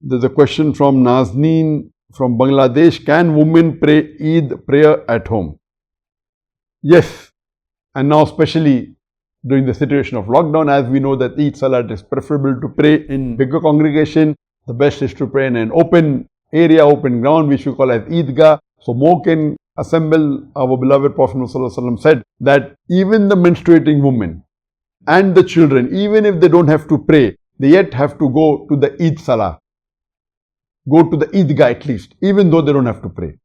There's a question from Nazneen from Bangladesh. Can women pray Eid prayer at home? Yes. And now especially during the situation of lockdown, as we know that Eid Salah is preferable to pray in bigger congregation. The best is to pray in an open area, open ground, which we call as Eidgah. So more can assemble. Our beloved Prophet ﷺ said that even the menstruating women and the children, even if they don't have to pray, they yet have to go to the Eid Salah. Go to the Eidgah at least, even though they don't have to pray.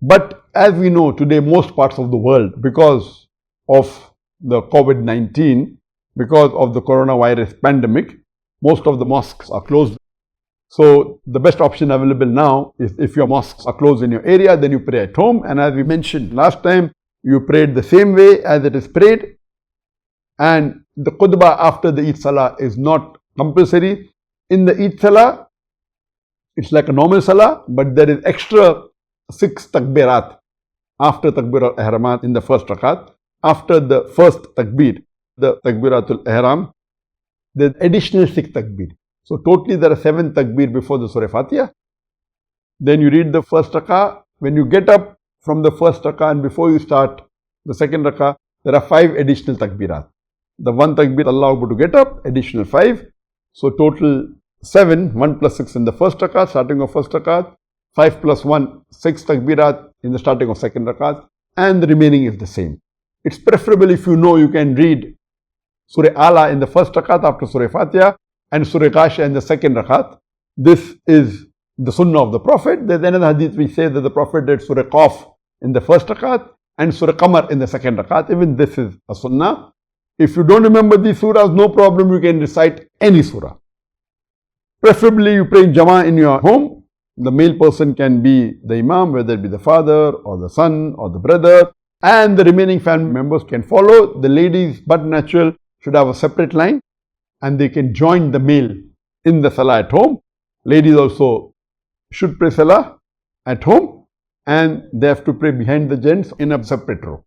But as we know today, most parts of the world, because of the COVID-19, because of the coronavirus pandemic, most of the mosques are closed. So the best option available now is if your mosques are closed in your area, then you pray at home. And as we mentioned last time, you prayed the same way as it is prayed. And the khutbah after the Eid Salah is not compulsory. In the Eid Salah, it's like a normal Salah, but there is extra 6 takbirat after Takbir al-Ihramat in the first rakat. After the first takbir, the Takbiratul Ihram, there's additional 6 takbir. So totally there are 7 takbir before the Surah Fatiha. Then you read the first rakah. When you get up from the first rakah and before you start the second rakah, there are 5 additional takbirat. The 1 takbir Allah Akbar to get up, additional 5. So total 7, 1 plus 6 in the first rakah, starting of first rakah, 5 plus 1, 6 takbirat in the starting of second rakah, and the remaining is the same. It's preferable if you know you can read Surah Ala in the first rakat after Surah Fatiha and Surah Ghashiya in the second rakat. This is the sunnah of the Prophet. There's another hadith which says that the Prophet did Surah Qaf in the first rakat and Surah Qamar in the second rakat. Even this is a sunnah. If you don't remember these surahs, no problem, you can recite any surah. Preferably you pray in Jama'ah in your home. The male person can be the Imam, whether it be the father or the son or the brother, and the remaining family members can follow. The ladies, but natural, should have a separate line and they can join the male in the Salah at home. Ladies also should pray Salah at home and they have to pray behind the gents in a separate row.